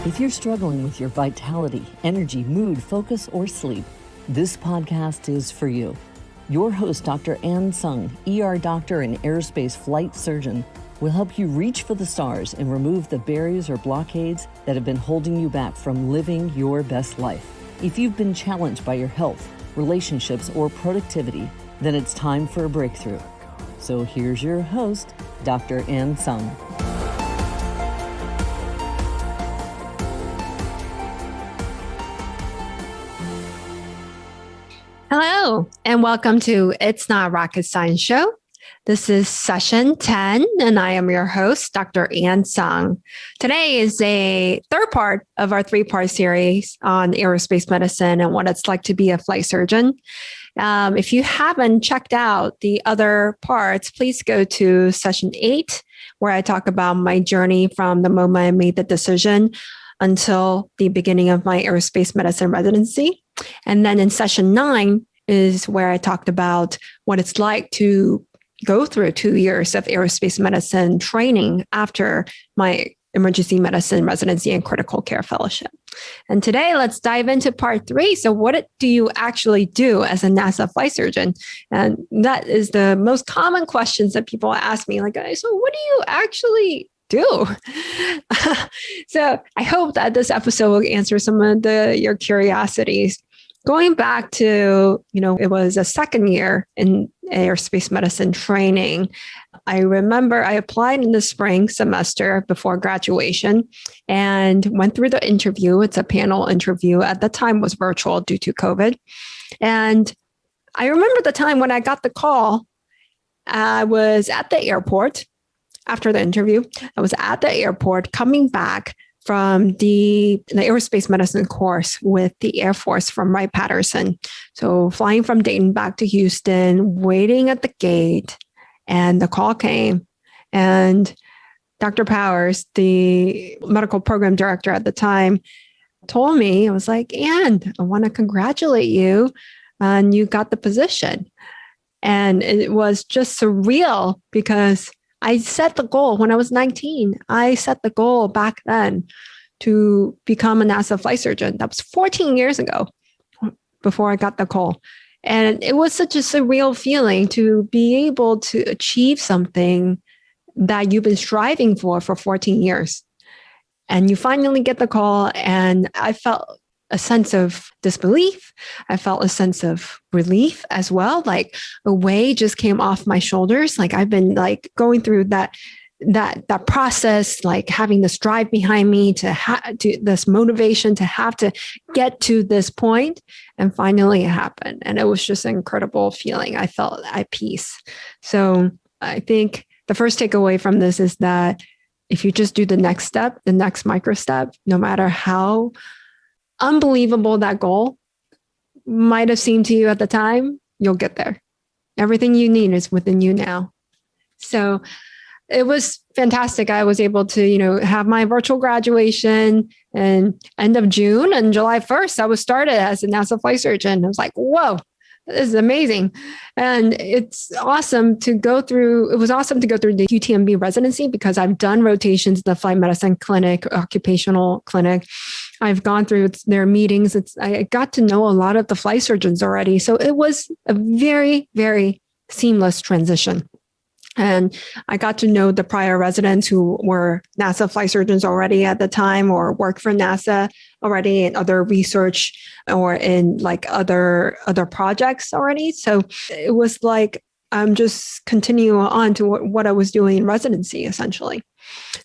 If you're struggling with your vitality, energy, mood, focus, or sleep, this podcast is for you. Your host, Dr. Tsung, ER doctor and aerospace flight surgeon, will help you reach for the stars and remove the barriers or blockades that have been holding you back from living your best life. If you've been challenged by your health, relationships, or productivity, then it's time for a breakthrough. So here's your host, Dr. Tsung. Hello, and welcome to It's Not Rocket Science Show. This is session 10, and I am your host, Dr. Tsung. Today is a third part of our three-part series on aerospace medicine and what it's like to be a flight surgeon. If you haven't checked out the other parts, please go to session 8, where I talk about my journey from the moment I made the decision until the beginning of my aerospace medicine residency. And then in session 9 is where I talked about what it's like to go through 2 years of aerospace medicine training after my emergency medicine residency and critical care fellowship. And today, let's dive into part 3. So what do you actually do as a NASA flight surgeon? And that is the most common questions that people ask me, like, so what do you actually do? So I hope that this episode will answer some of your curiosities. Going back to, it was a second year in aerospace medicine training. I remember I applied in the spring semester before graduation and went through the interview. It's a panel interview. At the time was virtual due to COVID. And I remember the time when I got the call. I was at the airport after the interview. I was at the airport coming back from the aerospace medicine course with the Air Force from Wright-Patterson. So flying from Dayton back to Houston, waiting at the gate, and the call came. And Dr. Powers, the medical program director at the time, told me, I was like, "Ann, I want to congratulate you, and you got the position." And it was just surreal because I set the goal when I was 19. I set the goal back then to become a NASA flight surgeon. That was 14 years ago before I got the call. And it was such a surreal feeling to be able to achieve something that you've been striving for 14 years. And you finally get the call, and I felt a sense of disbelief. I felt a sense of relief as well. Like a weight just came off my shoulders. Like I've been going through that process, like having this drive behind me to this motivation to have to get to this point. And finally it happened. And it was just an incredible feeling. I felt at peace. So I think the first takeaway from this is that if you just do the next step, the next micro step, no matter how unbelievable that goal might have seemed to you at the time, you'll get there. Everything you need is within you now. So it was fantastic. I was able to, have my virtual graduation and end of June, and July 1st, I was started as a NASA flight surgeon. I was like, whoa, this is amazing. And it's awesome to go through. It was awesome to go through the UTMB residency because I've done rotations in the flight medicine clinic, occupational clinic. I've gone through their meetings. I got to know a lot of the flight surgeons already. So it was a very, very seamless transition. And I got to know the prior residents who were NASA flight surgeons already at the time or worked for NASA already in other research or in other projects already. So it was like I'm just continuing on to what I was doing in residency, essentially.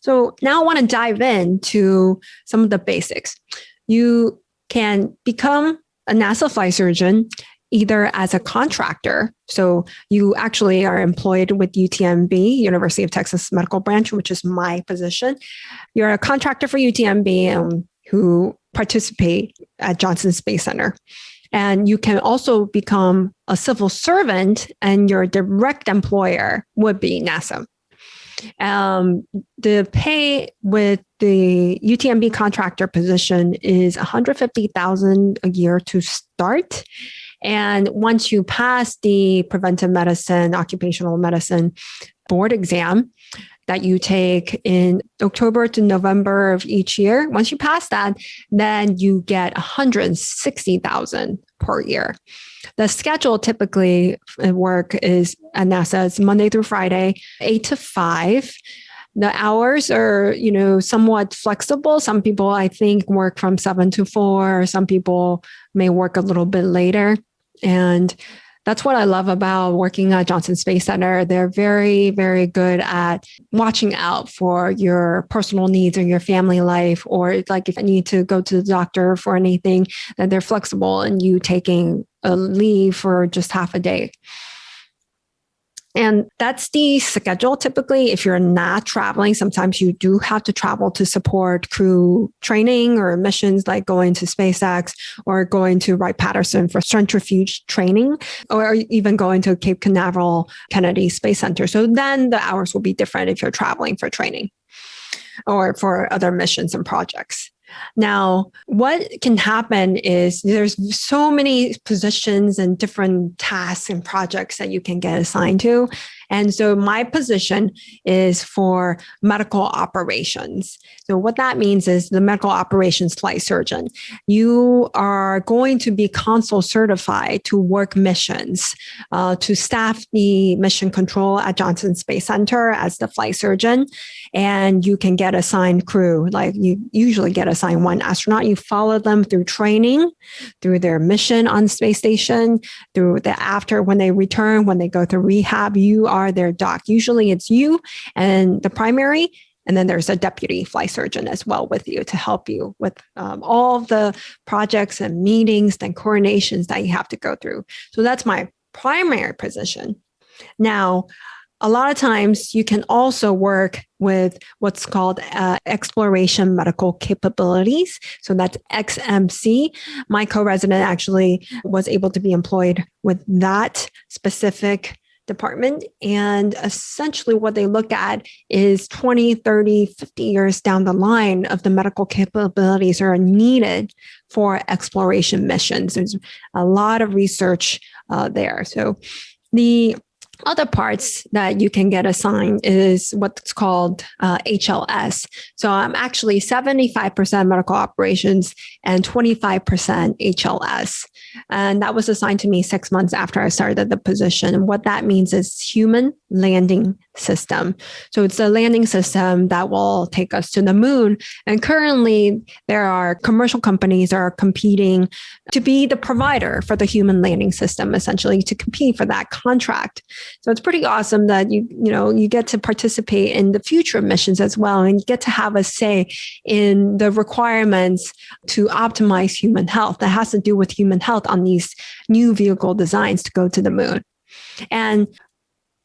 So now I want to dive into some of the basics. You can become a NASA flight surgeon either as a contractor. So you actually are employed with UTMB, University of Texas Medical Branch, which is my position. You're a contractor for UTMB who participate at Johnson Space Center. And you can also become a civil servant, and your direct employer would be NASA. The pay with the UTMB contractor position is $150,000 a year to start. And once you pass the preventive medicine, occupational medicine board exam, that you take in October to November of each year. Once you pass that, then you get 160,000 per year. The schedule typically at work is at NASA, it's Monday through Friday, 8 to 5. The hours are, somewhat flexible. Some people, I think, work from 7 to 4. Some people may work a little bit later. And that's what I love about working at Johnson Space Center. They're very, very good at watching out for your personal needs or your family life, or like if you need to go to the doctor for anything, that they're flexible in you taking a leave for just half a day. And that's the schedule. Typically, if you're not traveling, sometimes you do have to travel to support crew training or missions like going to SpaceX or going to Wright-Patterson for centrifuge training, or even going to Cape Canaveral Kennedy Space Center. So then the hours will be different if you're traveling for training or for other missions and projects. Now, what can happen is there's so many positions and different tasks and projects that you can get assigned to. And so my position is for medical operations. So what that means is the medical operations flight surgeon. You are going to be console certified to work missions, to staff the mission control at Johnson Space Center as the flight surgeon. And you can get assigned crew, like you usually get assigned one astronaut. You follow them through training, through their mission on space station, through the after when they return, when they go through rehab, you are their doc. Usually it's you and the primary, and then there's a deputy flight surgeon as well with you to help you with all of the projects and meetings and coordinations that you have to go through. So that's my primary position. Now, a lot of times you can also work with what's called exploration medical capabilities. So that's XMC. My co-resident actually was able to be employed with that specific department. And essentially what they look at is 20, 30, 50 years down the line of the medical capabilities are needed for exploration missions. There's a lot of research there. So the other parts that you can get assigned is what's called HLS. So I'm actually 75% medical operations and 25% HLS. And that was assigned to me 6 months after I started the position. And what that means is human landing system. So it's a landing system that will take us to the moon. And currently there are commercial companies that are competing to be the provider for the human landing system, essentially to compete for that contract. So it's pretty awesome that you get to participate in the future missions as well, and you get to have a say in the requirements to optimize human health. That has to do with human health on these new vehicle designs to go to the moon. And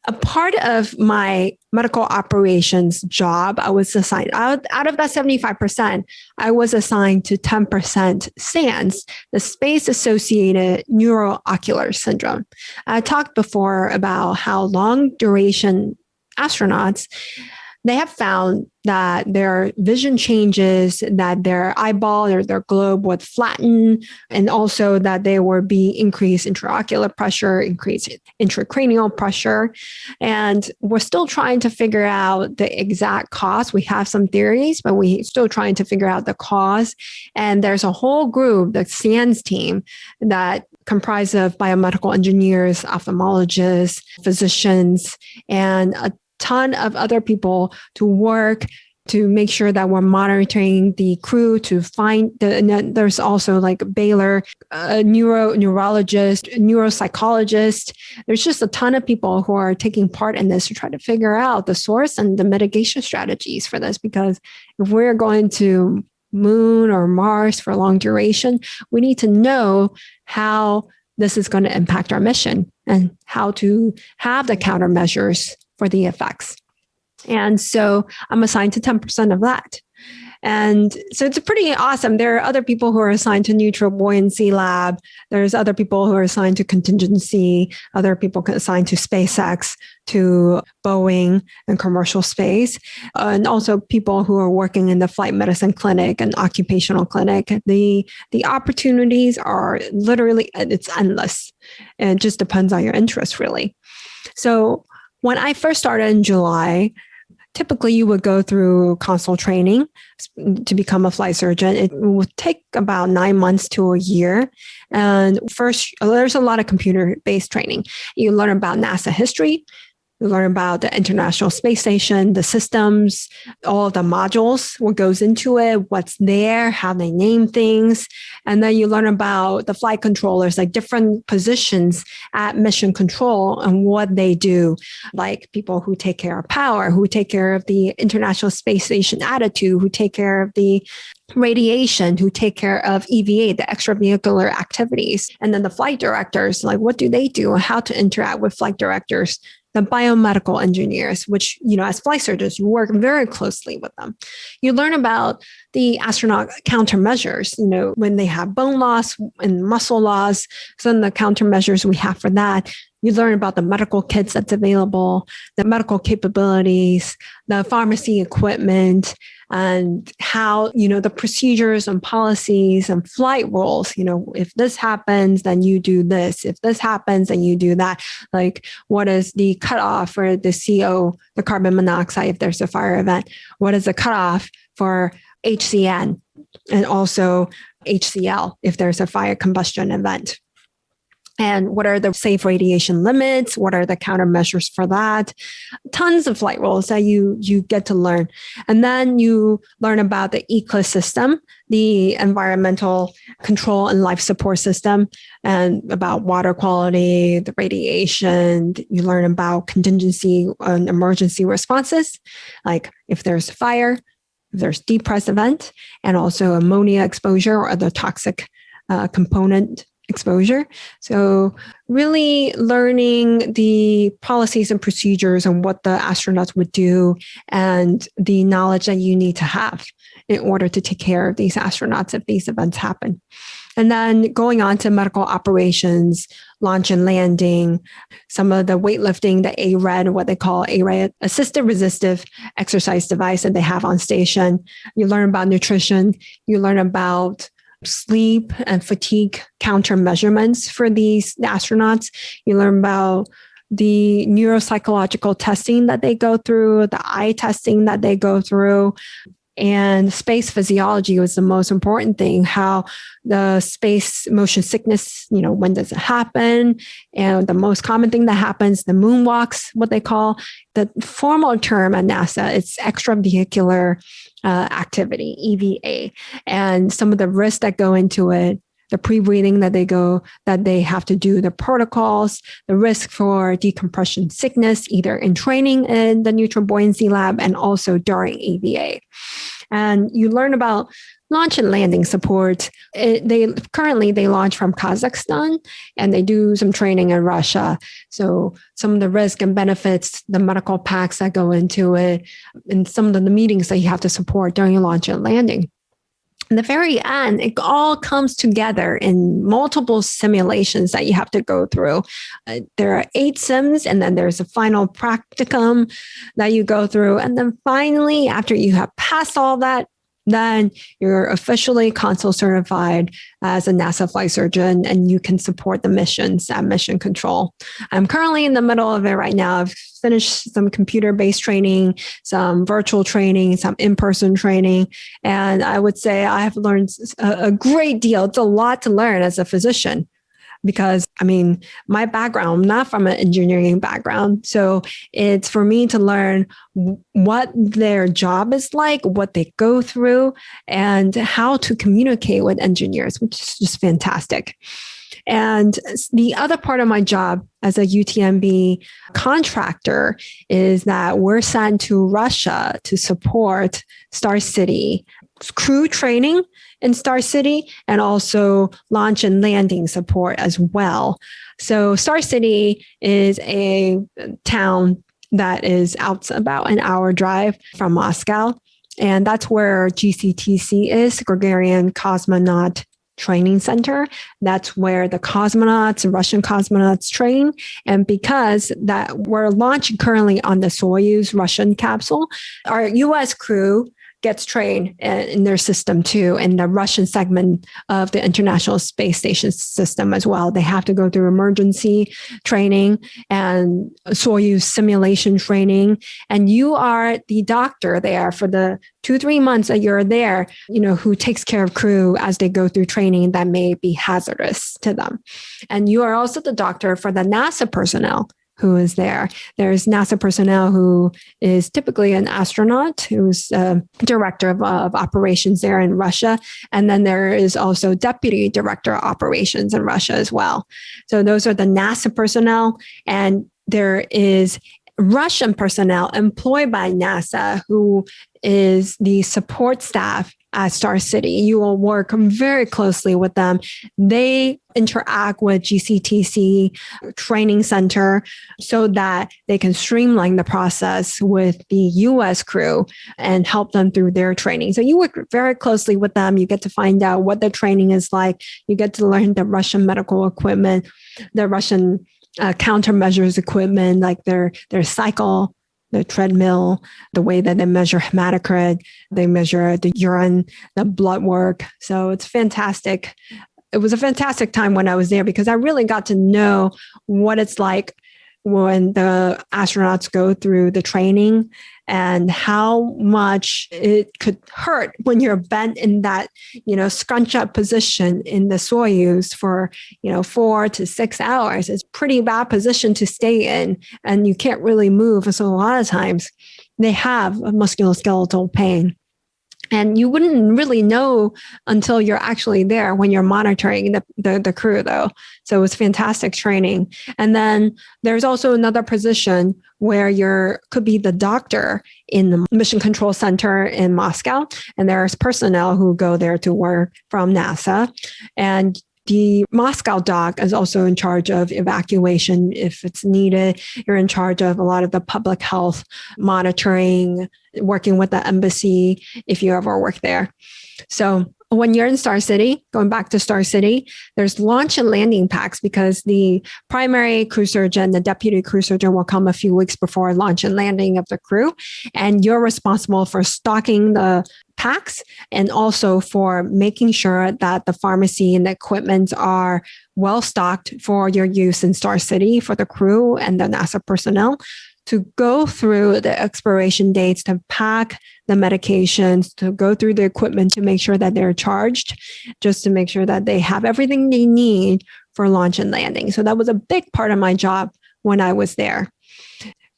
a part of my medical operations job, I was assigned out of that 75%, I was assigned to 10% SANS, the space-associated neuroocular syndrome. I talked before about how long duration astronauts, they have found that their vision changes, that their eyeball or their globe would flatten, and also that there would be increased intraocular pressure, increased intracranial pressure. And we're still trying to figure out the exact cause. We have some theories, but we're still trying to figure out the cause. And there's a whole group, the SANS team, that comprised of biomedical engineers, ophthalmologists, physicians, and a ton of other people to work to make sure that we're monitoring the crew to find there's also like Baylor, neurologist, neuropsychologist. There's just a ton of people who are taking part in this to try to figure out the source and the mitigation strategies for this. Because if we're going to Moon or Mars for long duration, we need to know how this is going to impact our mission and how to have the countermeasures for the effects. And so I'm assigned to 10% of that. And so it's pretty awesome. There are other people who are assigned to neutral buoyancy lab. There's other people who are assigned to contingency, other people assigned to SpaceX, to Boeing and commercial space, and also people who are working in the flight medicine clinic and occupational clinic. The opportunities are literally, it's endless. And it just depends on your interest, really. So when I first started in July, typically you would go through console training to become a flight surgeon. It would take about 9 months to a year. And first, there's a lot of computer-based training. You learn about NASA history. You learn about the International Space Station, the systems, all of the modules, what goes into it, what's there, how they name things. And then you learn about the flight controllers, like different positions at mission control and what they do, like people who take care of power, who take care of the International Space Station attitude, who take care of the radiation, who take care of EVA, the extravehicular activities. And then the flight directors, like what do they do and how to interact with flight directors. The biomedical engineers, which, as flight surgeons, you work very closely with them. You learn about the astronaut countermeasures, when they have bone loss and muscle loss, some of the countermeasures we have for that. You learn about the medical kits that's available, the medical capabilities, the pharmacy equipment, and how, the procedures and policies and flight rules, if this happens, then you do this. If this happens, then you do that. Like, what is the cutoff for the CO, the carbon monoxide, if there's a fire event? What is the cutoff for HCN and also HCl if there's a fire combustion event? And what are the safe radiation limits? What are the countermeasures for that? Tons of flight rules that you get to learn. And then you learn about the ECLS system, the environmental control and life support system, and about water quality, the radiation. You learn about contingency and emergency responses, like if there's a fire, if there's depress event, and also ammonia exposure or other toxic component exposure. So really learning the policies and procedures and what the astronauts would do and the knowledge that you need to have in order to take care of these astronauts if these events happen. And then going on to medical operations, launch and landing, some of the weightlifting, the ARED, what they call ARED, assisted resistive exercise device that they have on station. You learn about nutrition. You learn about sleep and fatigue countermeasurements for these astronauts. You learn about the neuropsychological testing that they go through, the eye testing that they go through. And space physiology was the most important thing, how the space motion sickness, when does it happen? And the most common thing that happens, the moonwalks, what they call the formal term at NASA, it's extravehicular activity, EVA, and some of the risks that go into it, the pre-breathing that they have to do, the protocols, the risk for decompression sickness, either in training in the neutron buoyancy lab and also during EVA. And you learn about launch and landing support. They launch from Kazakhstan and they do some training in Russia. So some of the risk and benefits, the medical packs that go into it, and some of the meetings that you have to support during launch and landing. In the very end, it all comes together in multiple simulations that you have to go through. There are 8 sims, and then there's a final practicum that you go through. And then finally, after you have passed all that, then you're officially console certified as a NASA flight surgeon, and you can support the missions at mission control. I'm currently in the middle of it right now. I've finished some computer-based training, some virtual training, some in-person training, and I would say I have learned a great deal. It's a lot to learn as a physician. Because my background, I'm not from an engineering background. So it's for me to learn what their job is like, what they go through, and how to communicate with engineers, which is just fantastic. And the other part of my job as a UTMB contractor is that we're sent to Russia to support Star City crew training in Star City and also launch and landing support as well. So Star City is a town that is out about an hour drive from Moscow. And that's where GCTC is, Gregorian Cosmonaut Training Center. That's where the Russian cosmonauts train. And because that we're launching currently on the Soyuz Russian capsule, our US crew gets trained in their system too, in the Russian segment of the International Space Station system as well. They have to go through emergency training and Soyuz simulation training. And you are the doctor there for the 2-3 months that you're there, who takes care of crew as they go through training that may be hazardous to them. And you are also the doctor for the NASA personnel who is there. There's NASA personnel who is typically an astronaut who's director of operations there in Russia. And then there is also deputy director of operations in Russia as well. So those are the NASA personnel. And there is Russian personnel employed by NASA who is the support staff at Star City. You will work very closely with them. They interact with GCTC training center so that they can streamline the process with the US crew and help them through their training. So you work very closely with them. You get to find out what the training is like. You get to learn the Russian medical equipment, the Russian countermeasures equipment, like their cycle, the treadmill, the way that they measure hematocrit, they measure the urine, the blood work. So it's fantastic. It was a fantastic time when I was there because I really got to know what it's like when the astronauts go through the training and how much it could hurt when you're bent in that, scrunch up position in the Soyuz for, 4 to 6 hours. It's a pretty bad position to stay in and you can't really move. So a lot of times they have musculoskeletal pain. And you wouldn't really know until you're actually there when you're monitoring the crew, though. So it was fantastic training. And then there's also another position where could be the doctor in the Mission Control Center in Moscow. And there's personnel who go there to work from NASA. And the Moscow doc is also in charge of evacuation if it's needed. You're in charge of a lot of the public health monitoring, working with the embassy if you ever work there. So when you're in Star City, going back to Star City, there's launch and landing packs because the primary crew surgeon, the deputy crew surgeon will come a few weeks before launch and landing of the crew. And you're responsible for stocking the packs and also for making sure that the pharmacy and the equipment are well stocked for your use in Star City for the crew and the NASA personnel to go through the expiration dates, to pack the medications, to go through the equipment to make sure that they're charged, just to make sure that they have everything they need for launch and landing. So that was a big part of my job when I was there.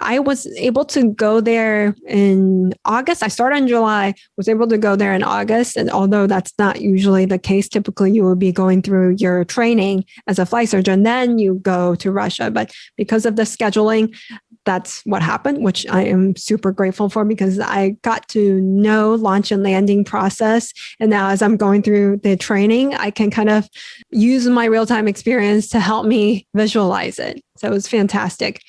I was able to go there in August. I started in July, was able to go there in August. And although that's not usually the case, typically you will be going through your training as a flight surgeon, then you go to Russia. But because of the scheduling, that's what happened, which I am super grateful for because I got to know launch and landing process. And now as I'm going through the training, I can kind of use my real-time experience to help me visualize it. So it was fantastic.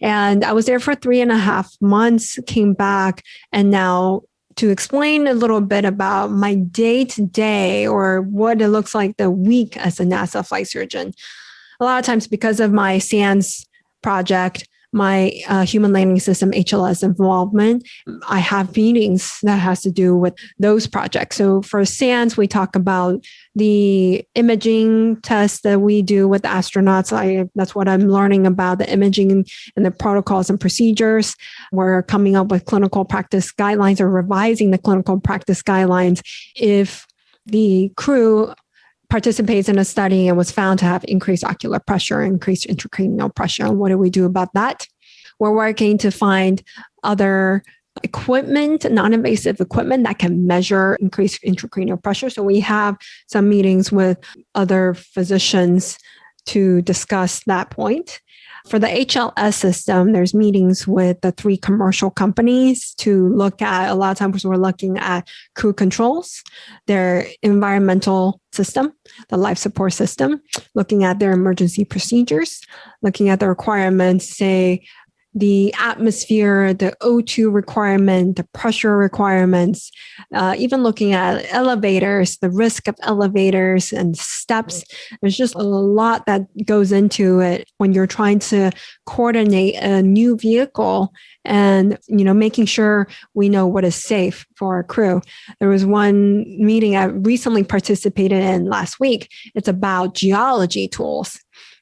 And I was there for 3.5 months, came back, and now to explain a little bit about my day-to-day or what it looks like the week as a NASA flight surgeon. A lot of times because of my SANS project, my human landing system HLS involvement, I have meetings that has to do with those projects. So for SANS, we talk about the imaging tests that we do with astronauts. That's what I'm learning about, the imaging and the protocols and procedures. We're coming up with clinical practice guidelines or revising the clinical practice guidelines if the crew participates in a study and was found to have increased ocular pressure, increased intracranial pressure. And what do we do about that? We're working to find other equipment, non-invasive equipment that can measure increased intracranial pressure. So we have some meetings with other physicians to discuss that point. For the HLS system, there's meetings with the 3 commercial companies to look at, a lot of times we're looking at crew controls, their environmental system, the life support system, looking at their emergency procedures, looking at the requirements, say, the atmosphere, the O2 requirement, the pressure requirements, even looking at elevators, the risk of elevators and steps. There's just a lot that goes into it when you're trying to coordinate a new vehicle and, making sure we know what is safe for our crew. There was one meeting I recently participated in last week. It's about geology tools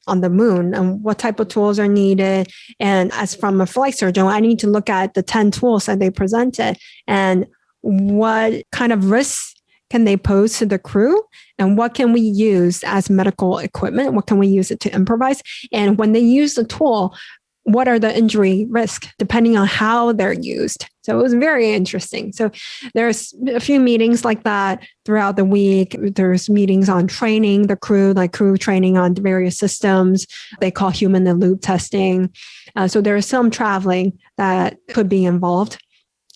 on the moon and what type of tools are needed. And as from a flight surgeon, I need to look at the 10 tools that they presented and what kind of risks can they pose to the crew and what can we use as medical equipment? What can we use it to improvise? And when they use the tool, what are the injury risks depending on how they're used? So it was very interesting. So there's a few meetings like that throughout the week. There's meetings on training the crew, like crew training on various systems. They call human in the loop testing. So there's some traveling that could be involved.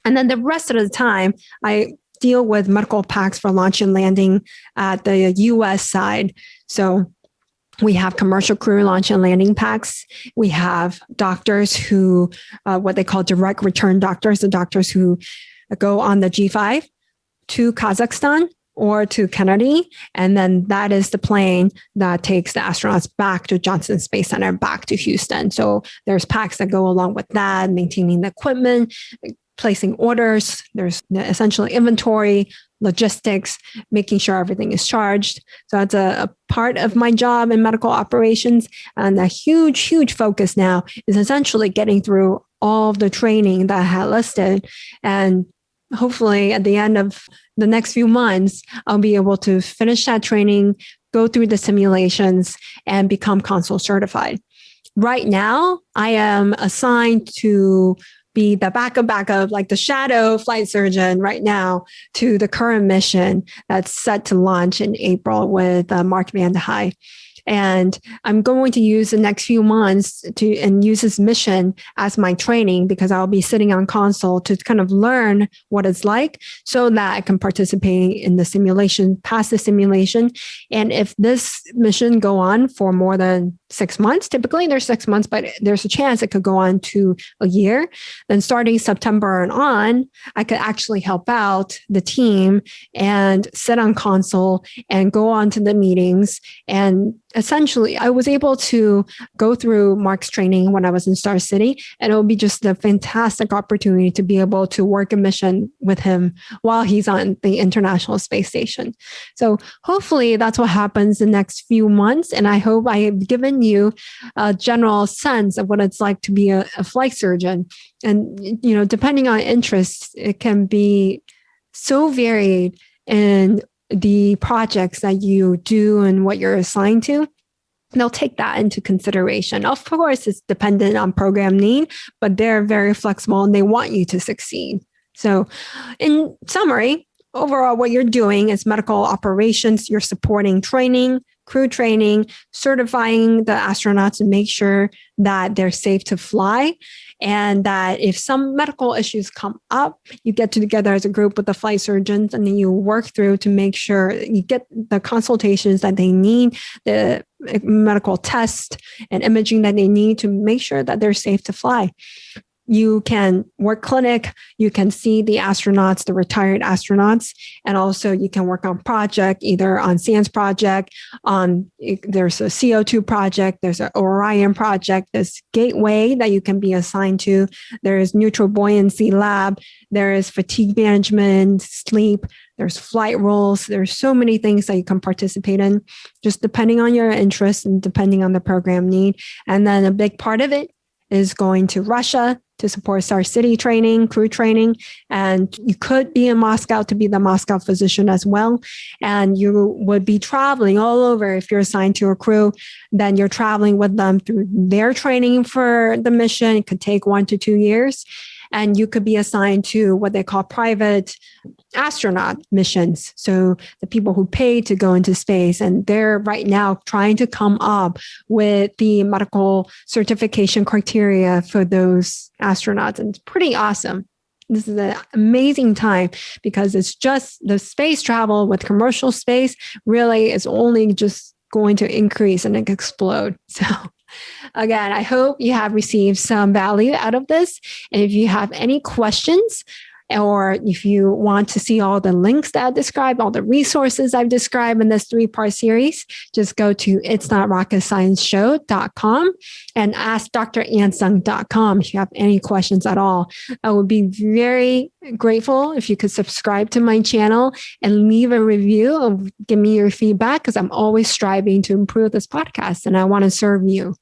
And then the rest of the time, I deal with medical packs for launch and landing at the US side. So we have commercial crew launch and landing packs. We have doctors who, what they call direct return doctors, the doctors who go on the G5 to Kazakhstan or to Kennedy. And then that is the plane that takes the astronauts back to Johnson Space Center, back to Houston. So there's packs that go along with that, maintaining the equipment, placing orders. There's essentially inventory, logistics, making sure everything is charged. So that's a part of my job in medical operations. And a huge, huge focus now is essentially getting through all of the training that I had listed. And hopefully at the end of the next few months, I'll be able to finish that training, go through the simulations, and become console certified. Right now, I am assigned to be the backup, like the shadow flight surgeon right now to the current mission that's set to launch in April with Mark Van de Hei. And I'm going to use the next few months and use this mission as my training because I'll be sitting on console to kind of learn what it's like so that I can participate in the simulation, pass the simulation. And if this mission go on for more than 6 months, typically there's 6 months, but there's a chance it could go on to a year. Then starting September and on, I could actually help out the team and sit on console and go on to the meetings. And essentially, I was able to go through Mark's training when I was in Star City, and it will be just a fantastic opportunity to be able to work a mission with him while he's on the International Space Station. So hopefully that's what happens the next few months. And I hope I have given you a general sense of what it's like to be a flight surgeon. And, depending on interests, it can be so varied in the projects that you do and what you're assigned to. They'll take that into consideration. Of course, it's dependent on program need, but they're very flexible and they want you to succeed. So in summary, overall, what you're doing is medical operations. You're supporting training, crew training, certifying the astronauts to make sure that they're safe to fly. And that if some medical issues come up, you get together as a group with the flight surgeons and then you work through to make sure you get the consultations that they need, the medical tests and imaging that they need to make sure that they're safe to fly. You can work clinic, you can see the astronauts, the retired astronauts, and also you can work on project, either on SANS project, there's a CO2 project, there's an Orion project, there's Gateway that you can be assigned to, there's neutral buoyancy lab, there is fatigue management, sleep, there's flight rules, there's so many things that you can participate in, just depending on your interest and depending on the program need. And then a big part of it is going to Russia to support Star City training, crew training. And you could be in Moscow to be the Moscow physician as well. And you would be traveling all over. If you're assigned to a crew, then you're traveling with them through their training for the mission. It could take 1 to 2 years. And you could be assigned to what they call private astronaut missions. So the people who pay to go into space, and they're right now trying to come up with the medical certification criteria for those astronauts. And it's pretty awesome. This is an amazing time because it's just the space travel with commercial space really is only just going to increase and explode. So Again, I hope you have received some value out of this. And if you have any questions, or if you want to see all the links that I described, all the resources I've described in this 3-part series, just go to itsnotrocketscienceshow.com and askdransung.com if you have any questions at all. I would be very grateful if you could subscribe to my channel and leave a review and give me your feedback, because I'm always striving to improve this podcast and I want to serve you.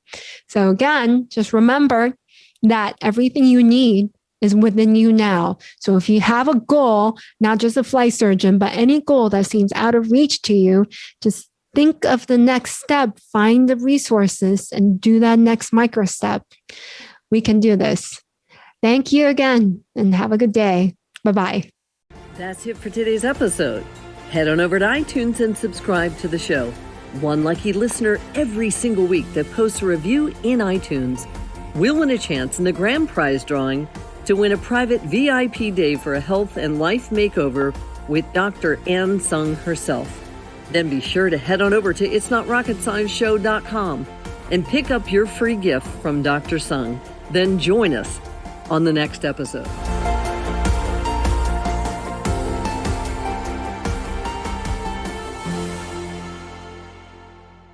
So again, just remember that everything you need is within you now. So if you have a goal, not just a flight surgeon, but any goal that seems out of reach to you, just think of the next step, find the resources, and do that next micro step. We can do this. Thank you again, and have a good day. Bye-bye. That's it for today's episode. Head on over to iTunes and subscribe to the show. One lucky listener every single week that posts a review in iTunes will win a chance in the grand prize drawing to win a private VIP day for a health and life makeover with Dr. Tsung herself. Then be sure to head on over to itsnotrocketscienceshow.com and pick up your free gift from Dr. Tsung. Then join us on the next episode.